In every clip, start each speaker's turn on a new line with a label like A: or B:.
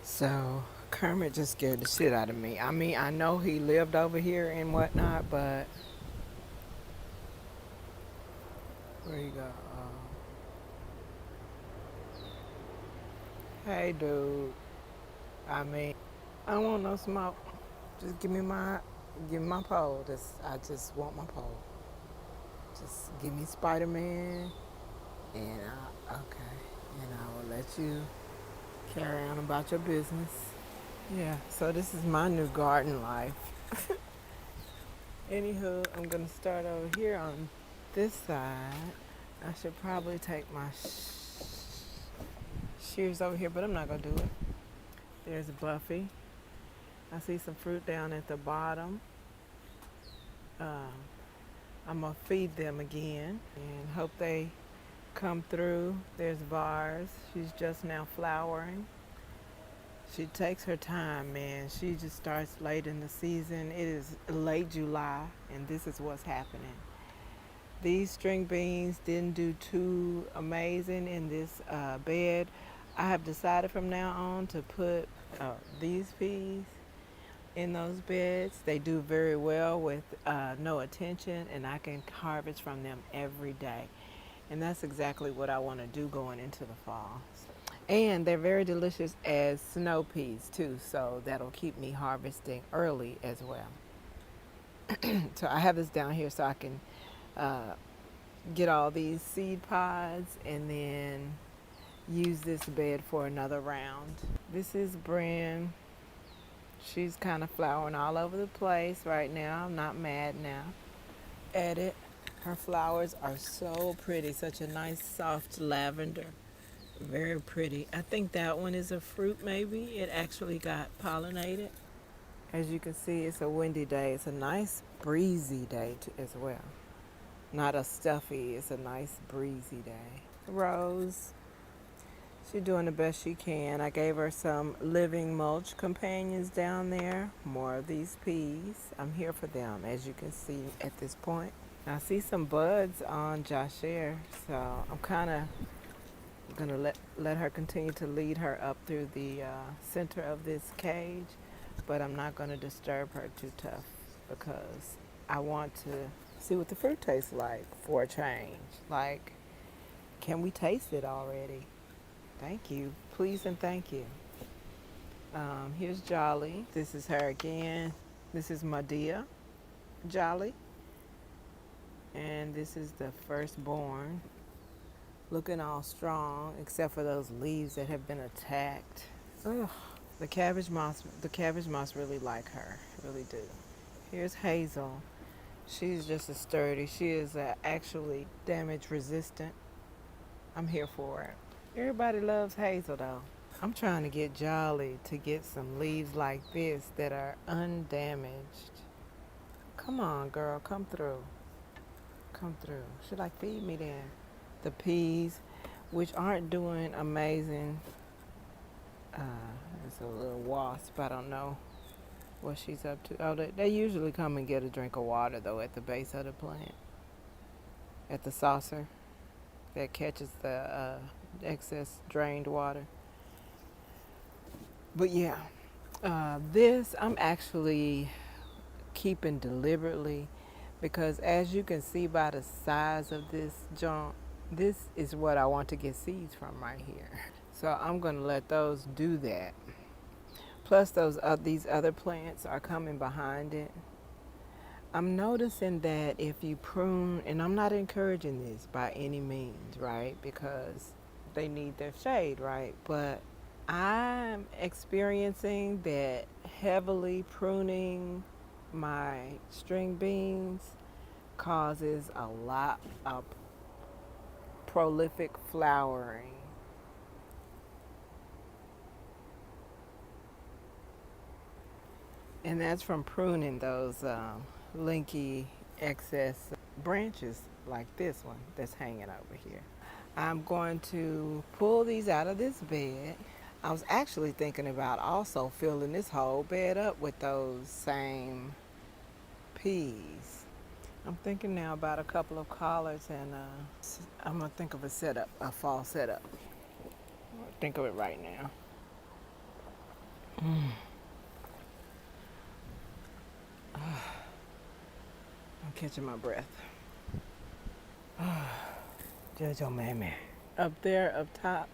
A: So Kermit just scared the shit out of me. I mean, I know he lived over here and whatnot, but where you go? Hey, dude. I mean, I don't want no smoke. Just give me my pole. I just want my pole. Just give me Spider-Man, and okay, and I will let you carry on about your business. Yeah. So this is my new garden life. Anywho, I'm gonna start over here on this side. I should probably take my shears over here, but I'm not gonna do it. There's Buffy. I see some fruit down at the bottom. Um, I'm gonna feed them again and hope they come through. There's Vars. She's just now flowering. She takes her time, man. She just starts late in the season. It is late July, and this is what's happening. These string beans didn't do too amazing in this bed. I have decided from now on to put these peas in those beds. They do very well with no attention, and I can harvest from them every day. And that's exactly what I want to do going into the fall. And they're very delicious as snow peas too, so that'll keep me harvesting early as well. So I have this down here so I can uh, get all these seed pods and then use this bed for another round. This is Bren. She's kind of flowering all over the place right now. I'm not mad now at it. Her flowers are so pretty, such a nice soft lavender. Very pretty. I think that one is a fruit maybe. It actually got pollinated. As you can see, it's a windy day. It's a nice breezy day as well. Not a stuffy, it's a nice breezy day. Rose, she's doing the best she can. I gave her some living mulch companions down there. More of these peas. I'm here for them, as you can see at this point. I see some buds on Joshere, so I'm kind of gonna let her continue to lead her up through the center of this cage, but I'm not gonna disturb her too tough because I want to see what the fruit tastes like for a change. Like, can we taste it already? Thank you, please and thank you. Here's Jolly. This is her again. This is Madia Jolly, and this is the firstborn. Looking all strong, except for those leaves that have been attacked. Ugh. The cabbage moths really like her, really do. Here's Hazel. She's just as sturdy. She is actually damage resistant. I'm here for it. Everybody loves Hazel though. I'm trying to get Jolly to get some leaves like this that are undamaged. Come on, girl, come through. Come through. Should I feed me then? The peas, which aren't doing amazing. It's a little wasp. I don't know what she's up to. Oh, they usually come and get a drink of water though at the base of the plant, at the saucer that catches the excess drained water. But yeah, this I'm actually keeping deliberately because as you can see by the size of this junk, this is what I want to get seeds from right here. So I'm going to let those do that. Plus these other plants are coming behind it. I'm noticing that if you prune, and I'm not encouraging this by any means, right? Because they need their shade, right? But I'm experiencing that heavily pruning my string beans causes a lot of prolific flowering. And that's from pruning those linky excess branches like this one that's hanging over here. I'm going to pull these out of this bed. I was actually thinking about also filling this whole bed up with those same peas. I'm thinking now about a couple of collards and I'm going to think of a setup, a fall setup. Think of it right now. I'm catching my breath. Jojo Mammy. Up there, up top,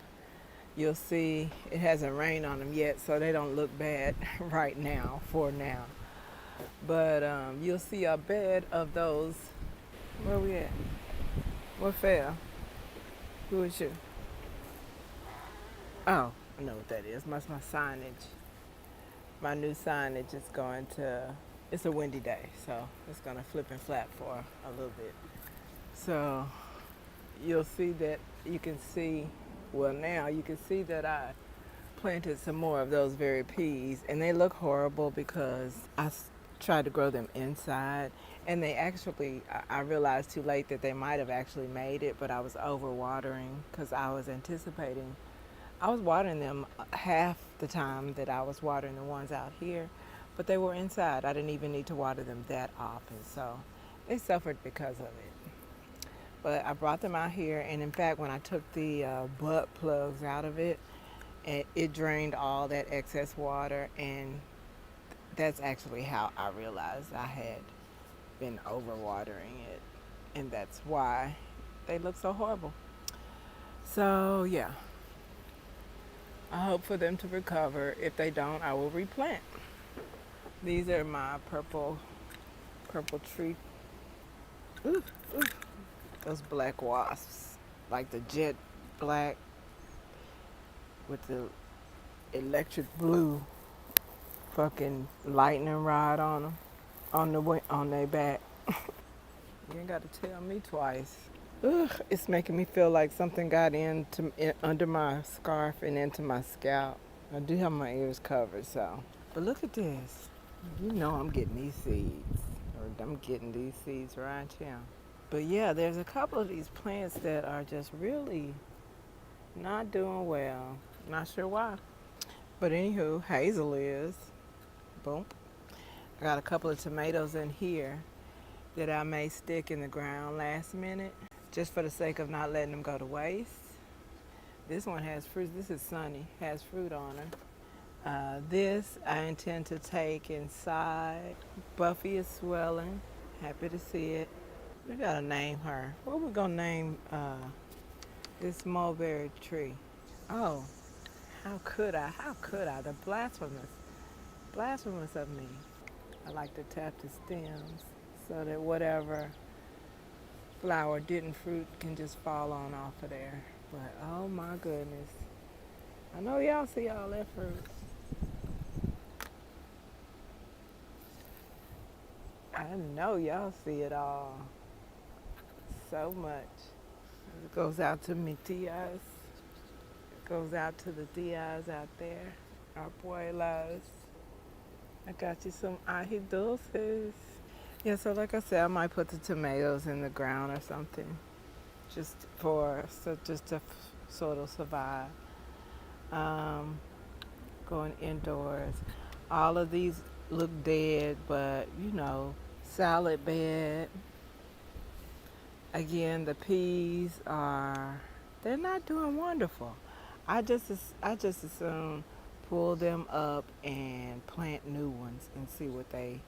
A: you'll see it hasn't rained on them yet, so they don't look bad right now, for now. But you'll see a bed of those. Where we at? What fell? Who is you? Oh, I know what that is. That's my signage. My new signage is going to, it's a windy day, so it's going to flip and flap for a little bit. So you'll see that, you can see, well now you can see that I planted some more of those very peas, and they look horrible because I tried to grow them inside, and they actually, I realized too late that they might have actually made it, but I was over watering because I was anticipating, I was watering them half the time that I was watering the ones out here, but they were inside. I didn't even need to water them that often, so they suffered because of it. But I brought them out here, and in fact, when I took the butt plugs out of it, it drained all that excess water, and that's actually how I realized I had been overwatering it, and that's why they look so horrible. So yeah, I hope for them to recover. If they don't, I will replant. These are my purple tree. Ooh, ooh. Those black wasps, like the jet black with the electric blue fucking lightning rod on them, on their back. You ain't got to tell me twice. Ugh, it's making me feel like something got under my scarf and into my scalp. I do have my ears covered, so. But look at this. You know I'm getting these seeds, or I'm getting these seeds right here. But yeah, there's a couple of these plants that are just really not doing well. Not sure why. But anywho, hazel is. Boom. I got a couple of tomatoes in here that I may stick in the ground last minute, just for the sake of not letting them go to waste. This one has fruit. This is Sunny. Has fruit on her. This I intend to take inside. Buffy is swelling. Happy to see it. We gotta name her. What we gonna name this mulberry tree? Oh, how could I? How could I? The blasphemous of me. I like to tap the stems so that whatever flower didn't fruit can just fall on off of there. But oh my goodness, I know y'all see all that fruit. I know y'all see it all. So much. It goes out to me tias. It goes out to the tias out there. Our violas. I got you some ají dulces. Yeah, so like I said, I might put the tomatoes in the ground or something, just to sort of survive. Going indoors. All of these look dead, but you know, salad bed. Again, the peas they're not doing wonderful. I just assume pull them up and plant new ones and see what they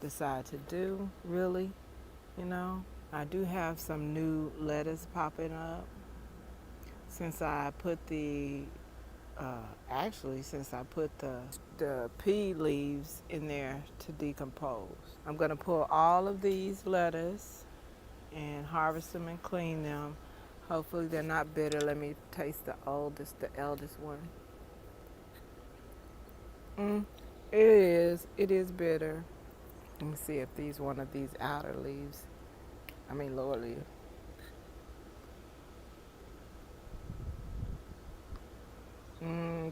A: decide to do, really, you know. I do have some new lettuce popping up since I put since I put the pea leaves in there to decompose. I'm gonna pull all of these lettuce and harvest them and clean them. Hopefully they're not bitter. Let me taste the eldest one. It is bitter. Let me see if one of these outer leaves, lower leaf.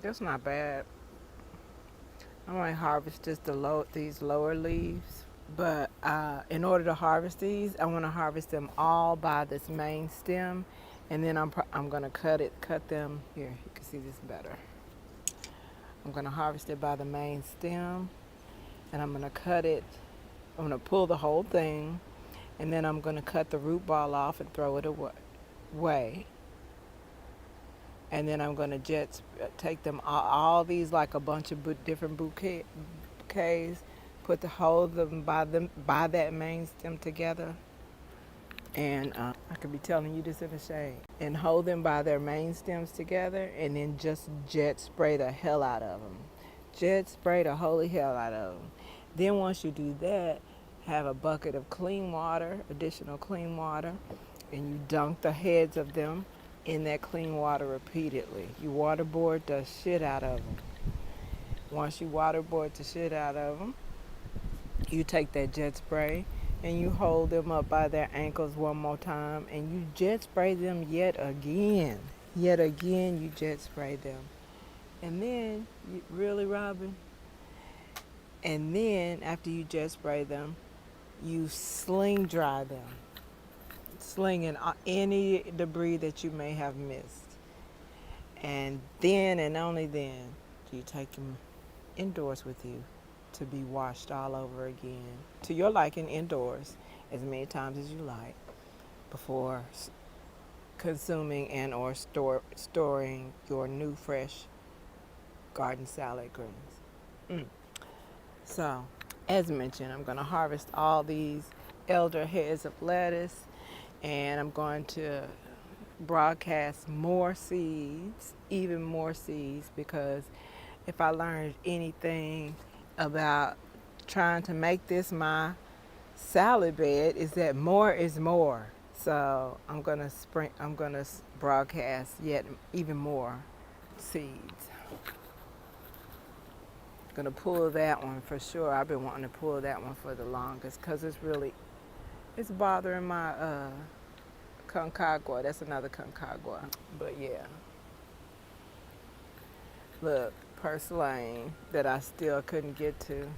A: That's not bad. I might harvest just these lower leaves. But in order to harvest these, I want to harvest them all by this main stem, and then I'm going to cut them. Here, you can see this better. I'm going to harvest it by the main stem, and I'm going to cut it. I'm going to pull the whole thing, and then I'm going to cut the root ball off and throw it away. And then I'm going to take them all these like a bunch of different bouquets, hold them by that main stem together. And I could be telling you this in the shade. And hold them by their main stems together, and then just jet spray the hell out of them. Jet spray the holy hell out of them. Then once you do that, have a bucket of clean water, additional clean water, and you dunk the heads of them in that clean water repeatedly. You waterboard the shit out of them. Once you waterboard the shit out of them, you take that jet spray and you hold them up by their ankles one more time, and you jet spray them yet again. Yet again, you jet spray them. And then, really, Robin? And then, after you jet spray them, you sling dry them. Slinging any debris that you may have missed. And then, and only then, do you take them indoors with you to be washed all over again, to your liking, indoors as many times as you like, before consuming and or storing your new fresh garden salad greens. So, as mentioned, I'm going to harvest all these elder heads of lettuce, and I'm going to broadcast more seeds, even more seeds, because if I learned anything about trying to make this my salad bed, is that more is more. So I'm gonna broadcast yet even more seeds. Gonna pull that one for sure. I've been wanting to pull that one for the longest because it's bothering my Concagua. That's another Concagua. But yeah, look, purslane that I still couldn't get to.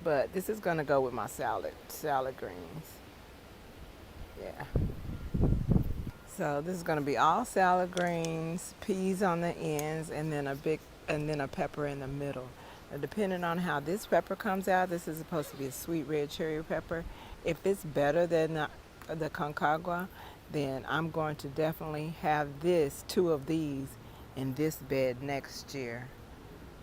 A: But this is gonna go with my salad greens. Yeah. So this is gonna be all salad greens, peas on the ends, and then a pepper in the middle. Now, depending on how this pepper comes out, this is supposed to be a sweet red cherry pepper. If it's better than the Concagua, then I'm going to definitely have two of these in this bed next year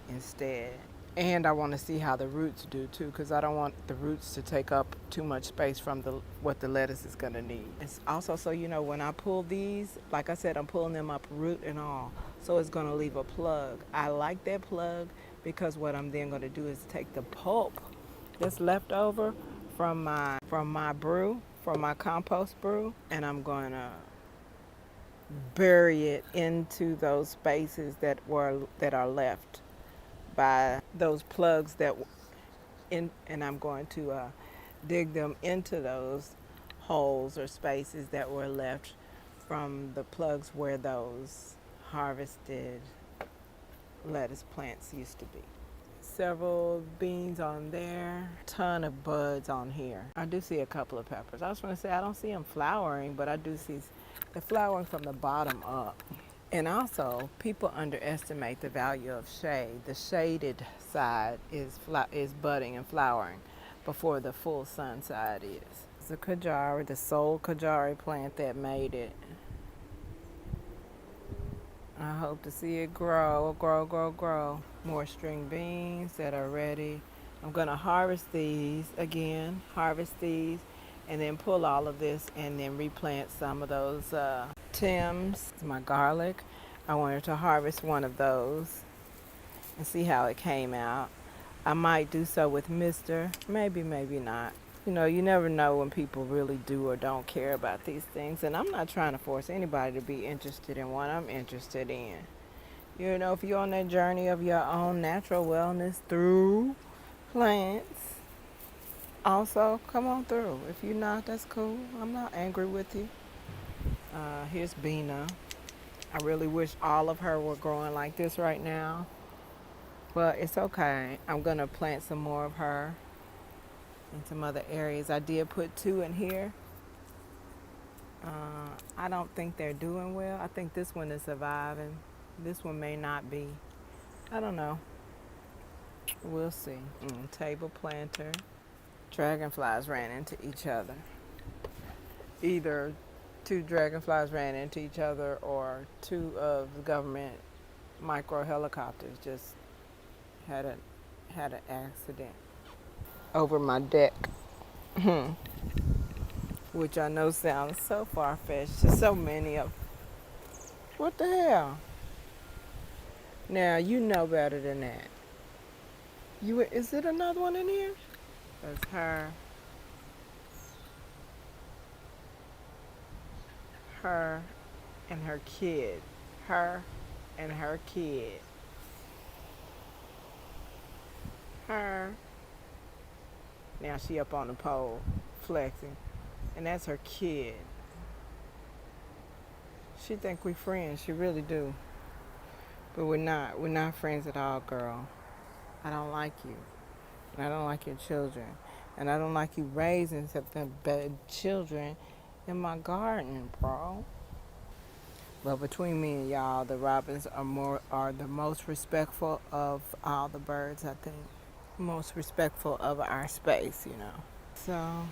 A: instead. And I want to see how the roots do too, because I don't want the roots to take up too much space from what the lettuce is going to need. It's also, so you know, when I pull these, like I said, I'm pulling them up root and all, so it's going to leave a plug. I like that plug because what I'm then going to do is take the pulp that's left over from my compost brew, and I'm going to bury it into those spaces that are left by those plugs and I'm going to dig them into those holes or spaces that were left from the plugs where those harvested lettuce plants used to be. Several beans on there, ton of buds on here. I do see a couple of peppers. I was going to say I don't see them flowering, but I do see the flowering from the bottom up. And also, people underestimate the value of shade. The shaded side is budding and flowering before the full sun side is. It's a kajari, the sole kajari plant that made it. I hope to see it grow. More string beans that are ready. I'm going to harvest these, and then pull all of this and then replant some of those Tim's, my garlic. I wanted to harvest one of those and see how it came out. I might do so with Mr. Maybe not. You know, you never know when people really do or don't care about these things. And I'm not trying to force anybody to be interested in what I'm interested in. You know, if you're on that journey of your own natural wellness through plants, also come on through. If you're not, that's cool. I'm not angry with you. Here's Bina. I really wish all of her were growing like this right now, but it's okay. I'm gonna plant some more of her in some other areas. I did put 2 in here. I don't think they're doing well. I think this one is surviving. This one may not be. I don't know. We'll see. Table planter. Dragonflies ran into each other. Either two dragonflies ran into each other, or two of the government micro helicopters just had an accident over my deck. Which I know sounds so far-fetched. There's so many of. What the hell? Now you know better than that. Is it another one in here? That's her and her kid. Her and her kid. Her. Now she up on the pole flexing. And that's her kid. She think we friends. She really do. But we're not. We're not friends at all, girl. I don't like you. And I don't like your children. And I don't like you raising some bad children in my garden, bro. But between me and y'all, the robins are the most respectful of all the birds, I think. Most respectful of our space, you know. So,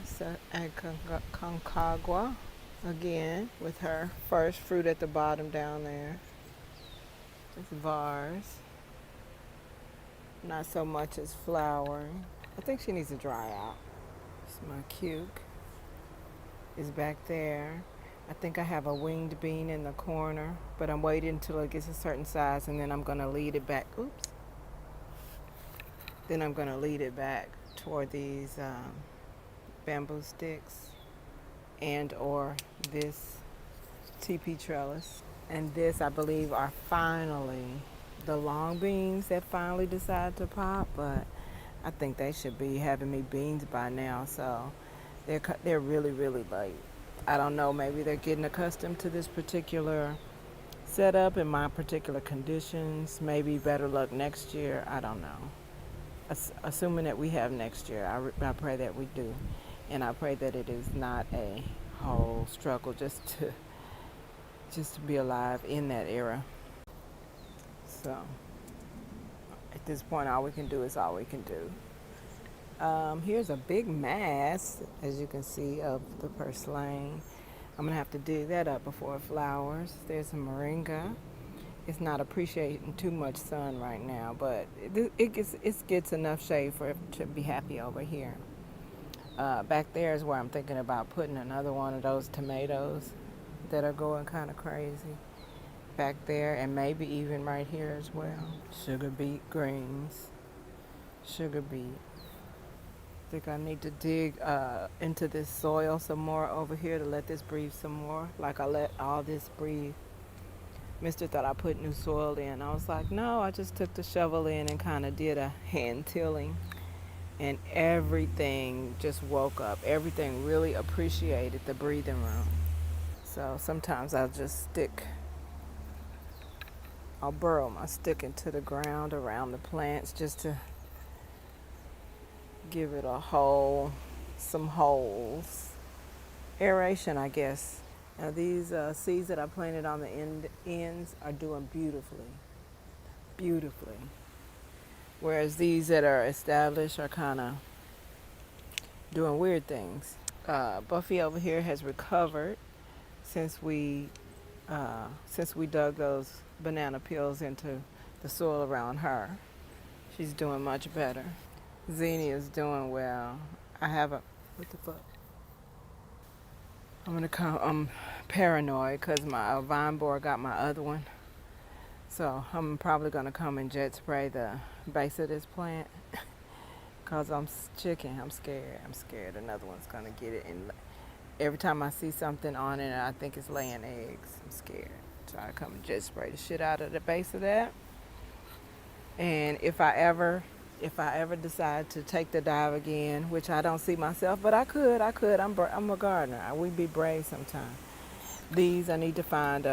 A: it's at Concagua again with her first fruit at the bottom down there. It's vase. Not so much as flowering. I think she needs to dry out. It's my cuke. Is back there. I think I have a winged bean in the corner, but I'm waiting until it gets a certain size, and then I'm going to lead it back. Oops. Then I'm going to lead it back toward these bamboo sticks and or this TP trellis. And this, I believe, are finally the long beans that finally decide to pop, but I think they should be having me beans by now, so they're really, really late. I don't know, maybe they're getting accustomed to this particular setup in my particular conditions. Maybe better luck next year. I don't know. Assuming that we have next year, I pray that we do. And I pray that it is not a whole struggle just to be alive in that era. So at this point, all we can do is all we can do. Here's a big mass, as you can see, of the purslane. I'm gonna have to dig that up before it flowers. There's a moringa. It's not appreciating too much sun right now, but it gets enough shade for it to be happy over here. Back there is where I'm thinking about putting another one of those tomatoes that are going kind of crazy. Back there, and maybe even right here as well. Sugar beet greens. Sugar beet. I think I need to dig into this soil some more over here to let this breathe some more. Like I let all this breathe. Mister thought I put new soil in. I was like, no, I just took the shovel in and kind of did a hand tilling. And everything just woke up. Everything really appreciated the breathing room. So sometimes I'll burrow my stick into the ground around the plants just to give it some holes. Aeration, I guess. Now these seeds that I planted on the ends are doing beautifully. Whereas these that are established are kind of doing weird things. Buffy over here has recovered since we dug those banana peels into the soil around her. She's doing much better. Zinnia is doing well. What the fuck? I'm paranoid because my vine borer got my other one. So I'm probably gonna come and jet spray the base of this plant because I'm scared. I'm scared another one's gonna get it. And every time I see something on it, I think it's laying eggs. I'm scared. So I come and jet spray the shit out of the base of that. And if I ever decide to take the dive again, which I don't see myself, but I could. I'm a gardener. We'd be brave sometimes. These I need to find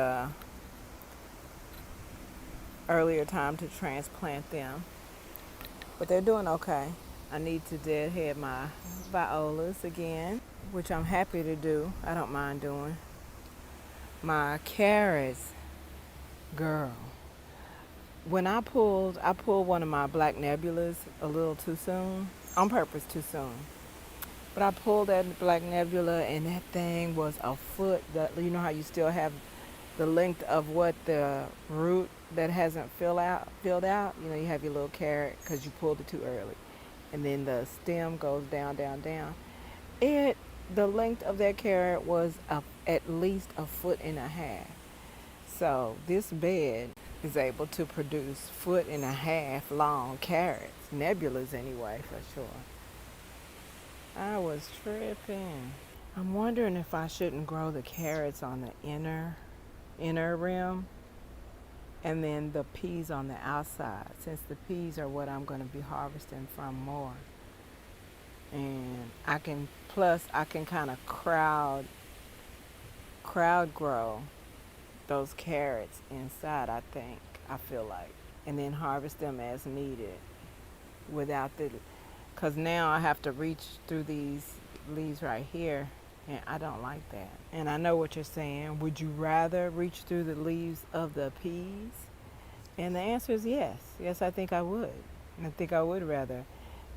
A: earlier time to transplant them, but they're doing okay. I need to deadhead my violas again, which I'm happy to do. I don't mind doing. My carrots, girl. When I pulled one of my black nebulas a little too soon, on purpose too soon. But I pulled that black nebula, and that thing was a foot. You know how you still have the length of what the root that hasn't filled out. You know, you have your little carrot because you pulled it too early, and then the stem goes down, down, down. The length of that carrot was at least a foot and a half. So this bed is able to produce foot and a half long carrots, nebulas anyway, for sure. I was tripping. I'm wondering if I shouldn't grow the carrots on the inner rim and then the peas on the outside, since the peas are what I'm going to be harvesting from more. And I can kind of crowd grow those carrots inside, I feel like, and then harvest them as needed because now I have to reach through these leaves right here, and I don't like that. And I know what you're saying. Would you rather reach through the leaves of the peas? And the answer is yes. Yes, I think I would. And I think I would rather,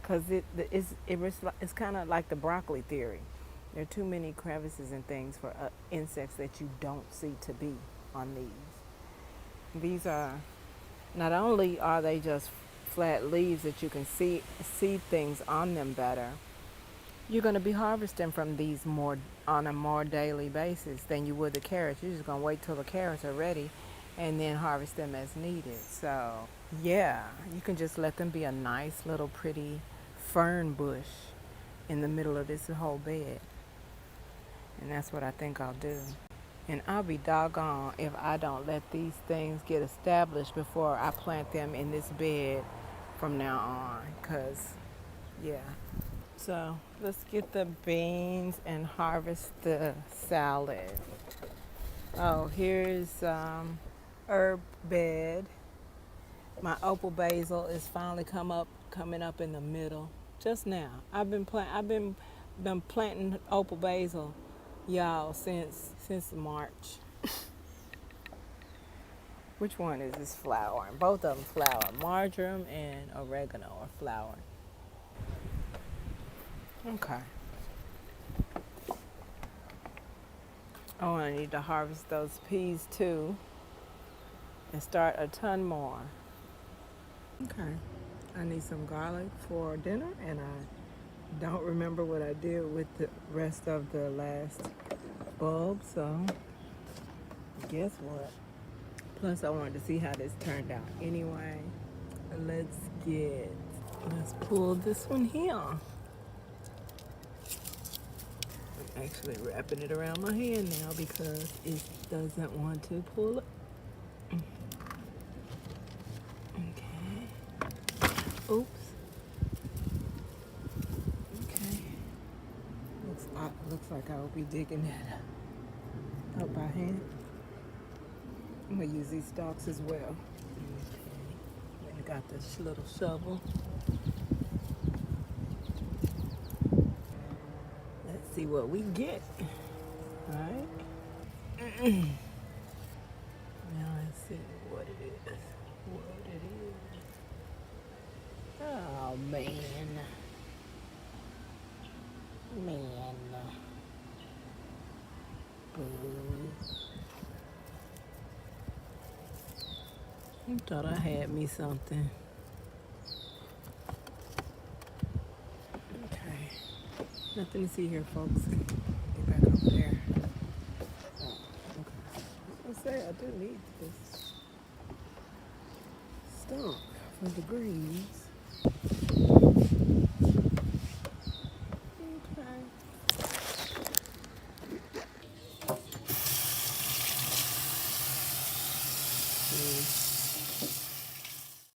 A: because it's kind of like the broccoli theory. There are too many crevices and things for insects that you don't see to be on these. These are, not only are they just flat leaves that you can see things on them better, you're going to be harvesting from these on a more daily basis than you would the carrots. You're just going to wait till the carrots are ready and then harvest them as needed. So yeah, you can just let them be a nice little pretty fern bush in the middle of this whole bed. And that's what I think I'll do. And I'll be doggone if I don't let these things get established before I plant them in this bed from now on. Because, yeah. So let's get the beans and harvest the salad. Oh, here's herb bed. My opal basil is finally coming up in the middle just now. I've been planting opal basil, y'all, since March. Which one is this flowering? Both of them flower. Marjoram and oregano are flowering. Okay. Oh, I need to harvest those peas too and start a ton more. Okay. I need some garlic for dinner, and I don't remember what I did with the rest of the last bulb, so guess what? Plus, I wanted to see how this turned out anyway. Let's pull this one here. I'm actually wrapping it around my hand now because it doesn't want to pull it. Okay. Oops. Okay. Looks like I will be digging that up by hand. I'm gonna use these stalks as well. Okay. I got this little shovel. Let's see what we get. All right. Now let's see what it is. Oh man. Boo. I thought I had me something. Okay. Nothing to see here, folks. Get back over there. Oh, okay. I was gonna say, I do need this stump for the greens.